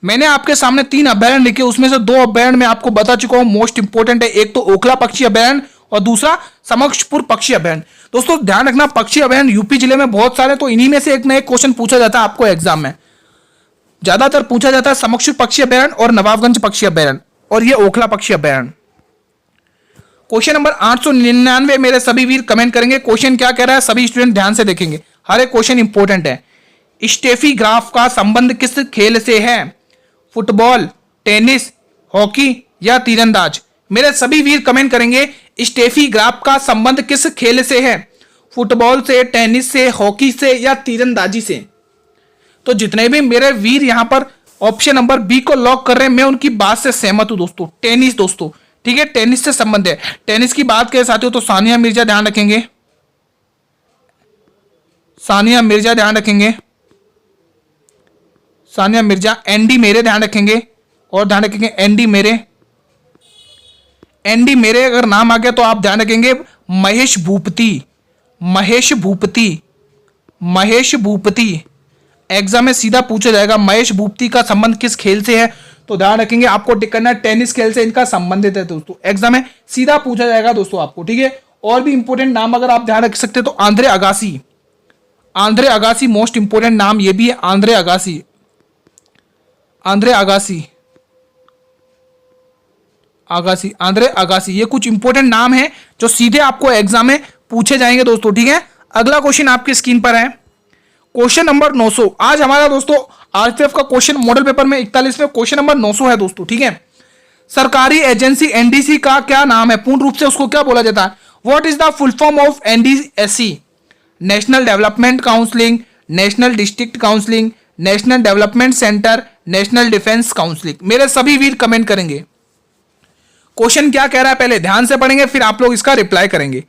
मैंने आपके सामने 3 अभयारण्य लिखे, उसमें से 2 अभयारण्य मैं आपको बता चुका हूं मोस्ट इंपोर्टेंट है, एक तो ओखला पक्षी अभयारण्य और दूसरा समक्षपुर पक्षी अभयारण्य। दोस्तों ध्यान रखना पक्षी अभयारण्य यूपी जिले में बहुत सारे, तो इन्हीं में से एक ना एक क्वेश्चन पूछा जाता है आपको एग्जाम में। ज्यादातर पूछा जाता है समक्षपुर पक्षी अभयारण्य और नवाबगंज पक्षी अभयारण्य, और ये ओखला पक्षी अभयारण्य। क्वेश्चन नंबर 899 मेरे सभी वीर कमेंट करेंगे। क्वेश्चन क्या कह रहा है सभी स्टूडेंट ध्यान से देखेंगे, हर एक क्वेश्चन इंपॉर्टेंट है। स्टेफी ग्राफ का संबंध किस खेल से है? फुटबॉल, टेनिस, हॉकी या तीरंदाज? मेरे सभी वीर कमेंट करेंगे स्टेफी ग्राफ का संबंध किस खेल से है? फुटबॉल से, टेनिस से, हॉकी से या तीरंदाजी से? तो जितने भी मेरे वीर यहां पर ऑप्शन नंबर बी को लॉक कर रहे हैं, मैं उनकी बात से सहमत हूं दोस्तों। टेनिस दोस्तों, ठीक है, टेनिस से संबंध है। टेनिस की बात करें साथियों तो सानिया मिर्जा ध्यान रखेंगे, सानिया मिर्जा ध्यान रखेंगे, सानिया मिर्जा। एंडी मेरे ध्यान रखेंगे, और ध्यान रखेंगे एंडी मेरे, एंडी मेरे अगर नाम आ गया तो आप ध्यान रखेंगे महेश भूपति, महेश भूपति, महेश भूपति। एग्जाम में सीधा पूछा जाएगा महेश भूपति का संबंध किस खेल से है, तो ध्यान रखेंगे आपको टिक करना है टेनिस खेल से इनका संबंधित है दोस्तों। एग्जाम में सीधा पूछा जाएगा दोस्तों आपको, ठीक है। और भी इंपॉर्टेंट नाम अगर आप ध्यान रख सकते तो Andre Agassi, Andre Agassi most important नाम ये भी है, Andre Agassi, Andre Agassi, Agassi, Andre Agassi. ये कुछ इंपॉर्टेंट नाम है जो सीधे आपको एग्जाम में पूछे जाएंगे दोस्तों, ठीक है। अगला क्वेश्चन आपकी स्क्रीन पर है, क्वेश्चन नंबर 900। आज हमारा दोस्तों आरपीएफ का क्वेश्चन मॉडल पेपर में 41वें क्वेश्चन नंबर 900 है दोस्तों, ठीक है। सरकारी एजेंसी एनडीसी का क्या नाम है? पूर्ण रूप से उसको क्या बोला जाता है? What is the full form of NDSC? National development counselling, national district counselling, national development centre, national defence counselling? मेरे सभी वीर कमेंट करेंगे क्वेश्चन क्या कह रहा है, पहले ध्यान से पढ़ेंगे फिर आप लोग इसका रिप्लाई करेंगे।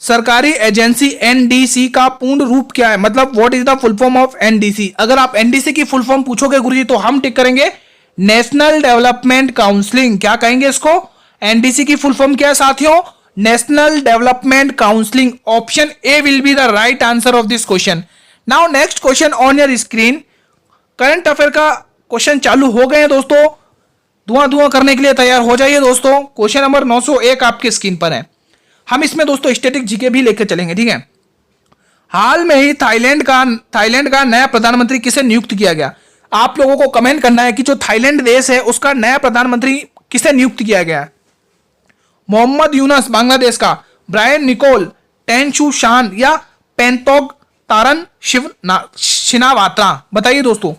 सरकारी एजेंसी एनडीसी का पूर्ण रूप क्या है, मतलब what is the full form of NDC? अगर आप एनडीसी की फुल फॉर्म पूछोगे गुरुजी तो हम टिक करेंगे नेशनल डेवलपमेंट काउंसलिंग। क्या कहेंगे इसको? एनडीसी की फुल फॉर्म क्या है साथियों? National development counselling. Option A will be the right answer of this question. Now next question on your screen. Current affair का क्वेश्चन चालू हो गए हैं दोस्तों, धुआं धुआं करने के लिए तैयार हो जाइए दोस्तों। क्वेश्चन नंबर 901 आपकी स्क्रीन पर है। हम इसमें दोस्तों स्टैटिक जीके भी लेकर चलेंगे, ठीक है। हाल में ही थाईलैंड का नया प्रधानमंत्री किसे नियुक्त किया गया? आप लोगों को कमेंट करना है कि जो थाईलैंड देश है उसका नया प्रधानमंत्री किसे नियुक्त किया गया है? मोहम्मद यूनस बांग्लादेश का, ब्रायन निकोल, टेनशू शान या पेंतोग तारन शिनावात्रा? बताइए दोस्तों,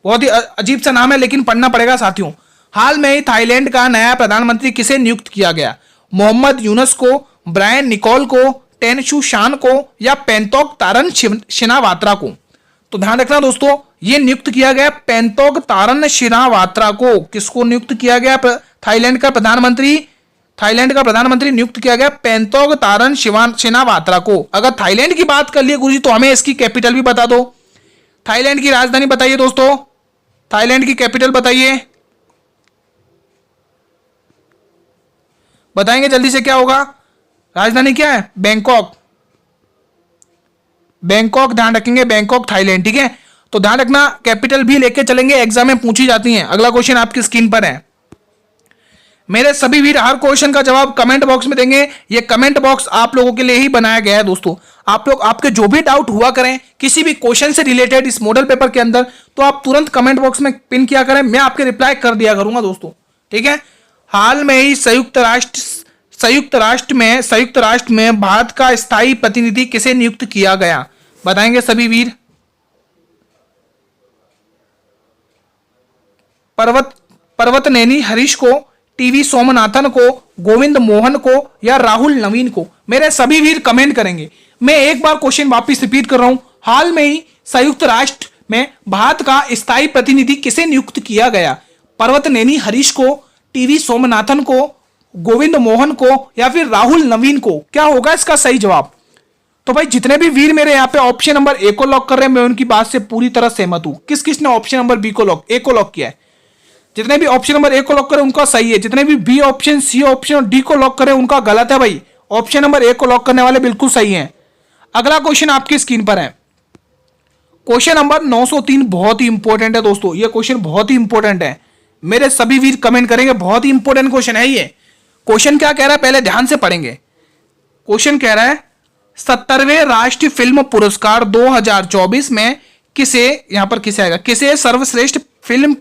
बहुत ही अजीब सा नाम है लेकिन पढ़ना पड़ेगा साथियों। हाल में ही थाईलैंड का नया प्रधानमंत्री किसे नियुक्त किया गया? मोहम्मद यूनस को, ब्रायन निकोल को, टेनशू शान को या पेंतोग तारन शिनावात्रा को? तो ध्यान रखना दोस्तों, ये नियुक्त किया गया पेंतोग तारन शिनावात्रा को। किसको नियुक्त किया गया? थाईलैंड का प्रधानमंत्री, थाईलैंड का प्रधानमंत्री नियुक्त किया गया पेंतोग तारन शिनावात्रा को। अगर थाईलैंड की बात कर लिए गुरुजी तो हमें इसकी कैपिटल भी बता दो। थाईलैंड की राजधानी बताइए दोस्तों, थाईलैंड की कैपिटल बताइए, बताएंगे जल्दी से क्या होगा? राजधानी क्या है? बैंकॉक, बैंकॉक ध्यान रखेंगे, बैंकॉक थाईलैंड, ठीक है। तो ध्यान रखना कैपिटल भी लेके चलेंगे, एग्जाम में पूछी जाती हैं। अगला क्वेश्चन आपकी स्क्रीन पर है। मेरे सभी वीर हर क्वेश्चन का जवाब कमेंट बॉक्स में देंगे। ये कमेंट बॉक्स आप लोगों के लिए ही बनाया गया है दोस्तों। आप लोग आपके जो भी डाउट हुआ करें किसी भी क्वेश्चन से रिलेटेड इस मॉडल पेपर के अंदर, तो आप तुरंत कमेंट बॉक्स में पिन किया करें, मैं आपके रिप्लाई कर दिया करूंगा दोस्तों, ठीक है। हाल में ही संयुक्त राष्ट्र में भारत का स्थायी प्रतिनिधि किसे नियुक्त किया गया? बताएंगे सभी वीर। पर्वतनेनी हरीश को, टीवी सोमनाथन को, गोविंद मोहन को या राहुल नवीन को? मेरे सभी वीर कमेंट करेंगे। मैं एक बार क्वेश्चन वापस रिपीट कर रहा हूं। हाल में ही संयुक्त राष्ट्र में भारत का स्थायी प्रतिनिधि किसे नियुक्त किया गया? पर्वतनेनी हरीश को, टीवी सोमनाथन को, गोविंद मोहन को या फिर राहुल नवीन को? क्या होगा इसका सही जवाब? तो भाई जितने भी वीर मेरे यहाँ पे ऑप्शन नंबर ए को लॉक कर रहे हैं, मैं उनकी बात से पूरी तरह सहमत हूं। किस किसने ऑप्शन नंबर बी को लॉक, ए को लॉक किया है? जितने भी ऑप्शन नंबर ए को लॉक करें उनका सही है, जितने भी बी ऑप्शन, सी ऑप्शन और डी को लॉक करें उनका गलत है भाई। ऑप्शन नंबर ए को लॉक करने वाले बिल्कुल सही हैं। अगला क्वेश्चन आपकी स्क्रीन पर है, क्वेश्चन नंबर 903 बहुत ही इंपॉर्टेंट है दोस्तों। ये क्वेश्चन बहुत ही इंपॉर्टेंट है, मेरे सभी वीर कमेंट करेंगे, बहुत ही इंपॉर्टेंट क्वेश्चन है ये। क्वेश्चन क्या कह रहा है पहले ध्यान से पढ़ेंगे। क्वेश्चन कह रहा है 70वें राष्ट्रीय फिल्म पुरस्कार 2024 में किसे, यहां पर किसे आएगा, किसे सर्वश्रेष्ठ फिल्म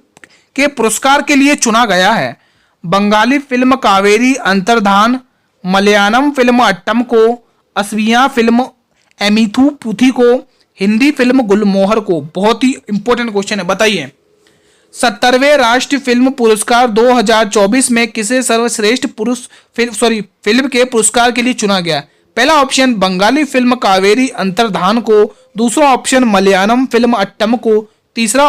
के पुरस्कार के लिए चुना गया है? बंगाली फिल्म कावेरी अंतर्धान, मलयालम फिल्म अट्टम को, असमिया फिल्म एमिथु पुथी को, हिंदी फिल्म गुलमोहर को? बहुत ही इंपॉर्टेंट क्वेश्चन है, बताइए 70वें राष्ट्रीय फिल्म पुरस्कार 2024 में किसे सर्वश्रेष्ठ पुरुष फिल्म के पुरस्कार के लिए चुना गया? पहला ऑप्शन बंगाली फिल्म कावेरी अंतर्धान को, दूसरा ऑप्शन मलयालम फिल्म अट्टम को, तीसरा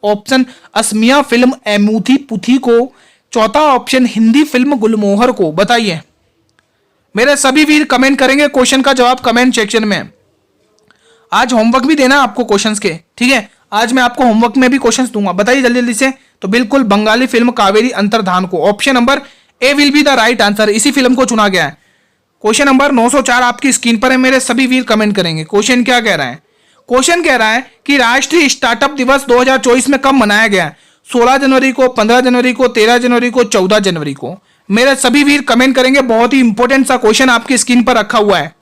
ऑप्शन असमिया फिल्म एमुथी पुथी को, चौथा ऑप्शन हिंदी फिल्म गुलमोहर को। बताइए। मेरे सभी वीर कमेंट करेंगे क्वेश्चन का जवाब कमेंट सेक्शन में। आज होमवर्क भी देना आपको क्वेश्चंस के, ठीक है। आज मैं आपको होमवर्क में भी क्वेश्चंस दूंगा। बताइए जल्दी जल्दी से। तो बिल्कुल बंगाली फिल्म कावेरी अंतर्धान को, option number A will be the right answer. इसी फिल्म को चुना गया है। क्वेश्चन नंबर 904 आपकी स्क्रीन पर है। मेरे सभी वीर कमेंट करेंगे। क्वेश्चन क्या कह रहा है? क्वेश्चन कह रहा है कि राष्ट्रीय स्टार्टअप दिवस 2024 में कब मनाया गया? 16 जनवरी को, 15 जनवरी को, 13 जनवरी को, 14 जनवरी को। मेरे सभी वीर कमेंट करेंगे। बहुत ही इंपॉर्टेंट सा क्वेश्चन आपकी स्क्रीन पर रखा हुआ है।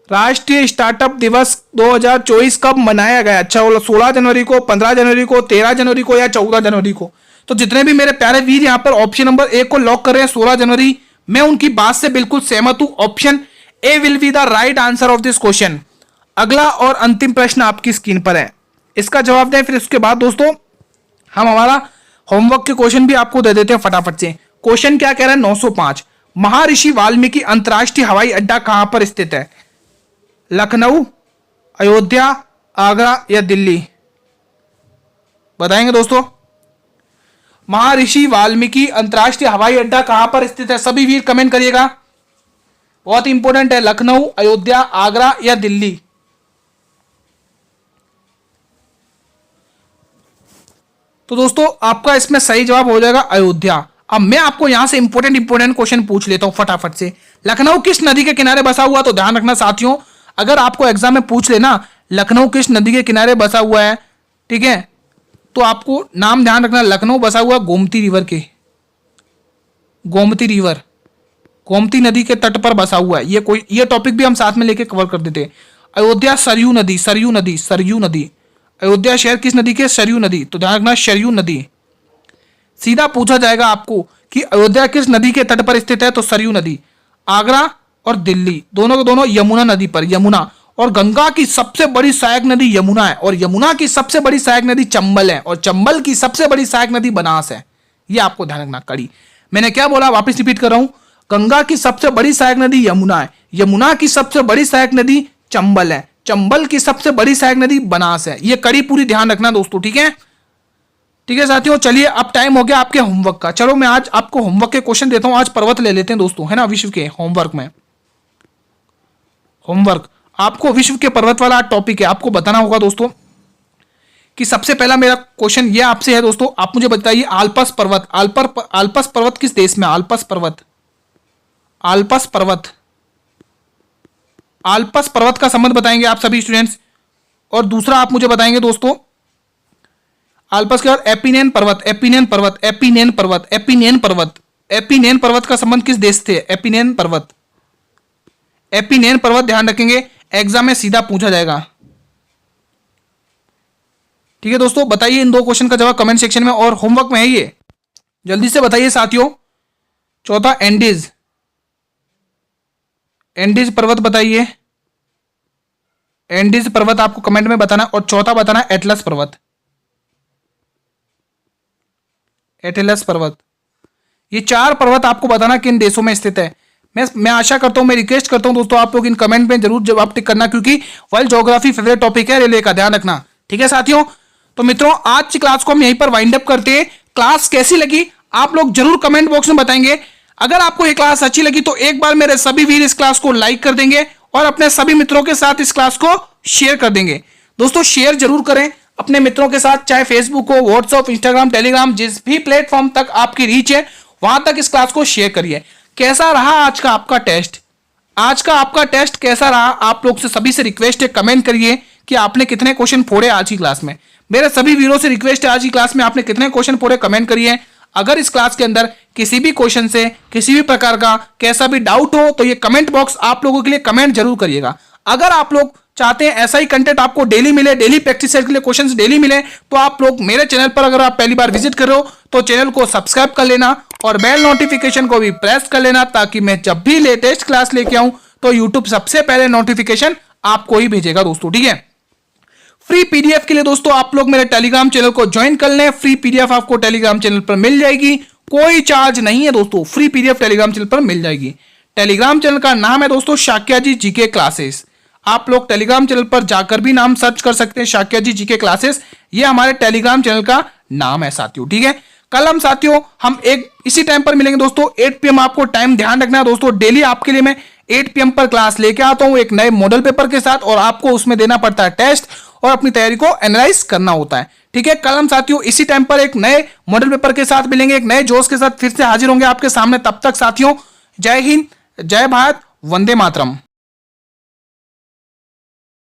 राष्ट्रीय स्टार्टअप दिवस 2024 कब मनाया गया? अच्छा, 16 जनवरी को, 15 जनवरी को, 13 जनवरी को या 14 जनवरी को? तो जितने भी मेरे प्यारे वीर यहां पर ऑप्शन नंबर ए को लॉक कर रहे हैं 16 जनवरी, मैं उनकी बात से बिल्कुल सहमत हूं। Option A will be the right answer of this question. अगला और अंतिम प्रश्न आपकी स्क्रीन पर है, इसका जवाब दें। फिर उसके बाद दोस्तों हम हमारा होमवर्क के क्वेश्चन भी आपको दे देते हैं फटाफट से। क्वेश्चन क्या कह रहा है? 905 महर्षि वाल्मीकि अंतरराष्ट्रीय हवाई अड्डा कहां पर स्थित है? लखनऊ, अयोध्या, आगरा या दिल्ली? बताएंगे दोस्तों। महर्षि वाल्मीकि अंतरराष्ट्रीय हवाई अड्डा कहां पर स्थित है? सभी वीर कमेंट करिएगा, बहुत इंपॉर्टेंट है। लखनऊ, अयोध्या, आगरा या दिल्ली? तो दोस्तों आपका इसमें सही जवाब हो जाएगा अयोध्या। अब मैं आपको यहां से इंपॉर्टेंट क्वेश्चन पूछ लेता हूं फटाफट से। लखनऊ किस नदी के किनारे बसा हुआ? तो ध्यान रखना साथियों, अगर आपको एग्जाम में पूछ लेना लखनऊ किस नदी के किनारे बसा हुआ है, ठीक है, तो आपको नाम ध्यान रखना। लखनऊ बसा हुआ गोमती रिवर के, गोमती रिवर, गोमती नदी के तट पर बसा हुआ है। ये टॉपिक भी हम साथ में लेके कवर कर देते। अयोध्या सरयू नदी, सरयू नदी, सरयू नदी। अयोध्या शहर किस नदी के? सरयू नदी। तो ध्यान रखना सरयू नदी। सीधा पूछा जाएगा आपको कि अयोध्या किस नदी के तट पर स्थित है? तो सरयू नदी। आगरा और दिल्ली दोनों के दोनों यमुना नदी पर, यमुना। और गंगा की सबसे बड़ी सहायक नदी यमुना है, और यमुना की सबसे बड़ी सहायक नदी चंबल है, और चंबल की सबसे बड़ी सहायक नदी बनास है। ये आपको ध्यान रखना। कड़ी मैंने क्या बोला, वापस रिपीट कर रहा हूं। गंगा की सबसे बड़ी सहायक नदी यमुना है, यमुना की सबसे बड़ी सहायक नदी चंबल है, चंबल की सबसे बड़ी सहायक नदी बनास है। ये कड़ी पूरी ध्यान रखना दोस्तों, ठीक है। ठीक है साथियों, चलिए अब टाइम हो गया आपके होमवर्क का। चलो मैं आज आपको होमवर्क के क्वेश्चन देता हूं। आज पर्वत ले लेते हैं दोस्तों, है ना, विश्व के होमवर्क में। होमवर्क आपको विश्व के पर्वत वाला टॉपिक है। आपको बताना होगा दोस्तों कि सबसे पहला मेरा क्वेश्चन ये आपसे है दोस्तों, आप मुझे बताइए आल्पस पर्वत, आल्पस पर्वत किस देश में? आल्पस पर्वत, आल्पस पर्वत, आल्पस पर्वत का संबंध बताएंगे आप सभी स्टूडेंट्स। और दूसरा आप मुझे बताएंगे दोस्तों आल्पस के बाद एपिनेन पर्वत, एपिनेन पर्वत, एपिनेन पर्वत, एपिनेन पर्वत, एपिनेन पर्वत का संबंध किस देश से? एपिनेन पर्वत, एपिनेन पर्वत ध्यान रखेंगे, एग्जाम में सीधा पूछा जाएगा। ठीक है दोस्तों, बताइए इन दो क्वेश्चन का जवाब कमेंट सेक्शन में, और होमवर्क में है ये, जल्दी से बताइए साथियों। चौथा एंडीज, एंडीज पर्वत बताइए, एंडीज पर्वत आपको कमेंट में बताना। और चौथा बताना एटलस पर्वत, एटलस पर्वत। ये चार पर्वत आपको बताना किन देशों में स्थित है। मैं आशा करता हूं, मैं रिक्वेस्ट करता हूं दोस्तों आप लोग इन कमेंट में जरूर जवाब टिक करना, क्योंकि वर्ल्ड ज्योग्राफी फेवरेट टॉपिक है रेलवे का, ध्यान रखना। ठीक है साथियों, तो मित्रों आज की क्लास को हम यहीं पर वाइंड अप करते हैं। क्लास कैसी लगी आप लोग जरूर कमेंट बॉक्स में बताएंगे। अगर आपको ये क्लास अच्छी लगी तो एक बार मेरे सभी वीर इस क्लास को लाइक कर देंगे और अपने सभी मित्रों के साथ इस क्लास को शेयर कर देंगे। दोस्तों शेयर जरूर करें अपने मित्रों के साथ, चाहे फेसबुक हो, व्हाट्सएप, इंस्टाग्राम, टेलीग्राम, जिस भी प्लेटफॉर्म तक आपकी रीच है वहां तक इस क्लास को शेयर करिए। कैसा रहा आज का आपका टेस्ट? आज का आपका टेस्ट कैसा रहा? आप लोग से सभी से रिक्वेस्ट है, कमेंट करिए कि आपने कितने क्वेश्चन फोड़े आज की क्लास में। मेरे सभी वीरों से रिक्वेस्ट है, आज की क्लास में आपने कितने क्वेश्चन फोड़े कमेंट करिए। अगर इस क्लास के अंदर किसी भी क्वेश्चन से किसी भी प्रकार का कैसा भी डाउट हो तो ये कमेंट बॉक्स आप लोगों के लिए कमेंट जरूर करिएगा। अगर आप लोग चाहते हैं ऐसा ही कंटेंट आपको डेली मिले, डेली प्रैक्टिस सेट के लिए क्वेश्चंस डेली मिले, तो आप लोग मेरे चैनल पर अगर आप पहली बार विजिट कर रहे हो तो चैनल को सब्सक्राइब कर लेना और बेल नोटिफिकेशन को भी प्रेस कर लेना, ताकि मैं जब भी लेटेस्ट क्लास लेके आऊं तो यूट्यूब सबसे पहले नोटिफिकेशन आपको ही भेजेगा दोस्तों। ठीक है, फ्री पीडीएफ के लिए दोस्तों आप लोग मेरे टेलीग्राम चैनल को ज्वाइन कर लें। फ्री पीडीएफ आपको टेलीग्राम चैनल पर मिल जाएगी, कोई चार्ज नहीं है दोस्तों, फ्री पीडीएफ टेलीग्राम चैनल पर मिल जाएगी। टेलीग्राम चैनल का नाम है दोस्तों शाक्या जी जीके क्लासेस। आप लोग टेलीग्राम चैनल पर जाकर भी नाम सर्च कर सकते हैं, शाक्या जी जीके क्लासेस, ये हमारे टेलीग्राम चैनल का नाम है साथियों। ठीक है, कल हम साथियों हम एक इसी टाइम पर मिलेंगे दोस्तों, 8 PM आपको टाइम ध्यान रखना है दोस्तों। डेली आपके लिए मैं 8 PM पर क्लास लेके आता हूं एक नए मॉडल पेपर के साथ, और आपको उसमें देना पड़ता है टेस्ट और अपनी तैयारी को एनालाइज करना होता है। ठीक है, कल हम साथियों इसी टाइम पर एक नए मॉडल पेपर के साथ मिलेंगे, एक नए जोश के साथ फिर से हाजिर होंगे आपके सामने। तब तक साथियों जय हिंद, जय भारत, वंदे मातरम।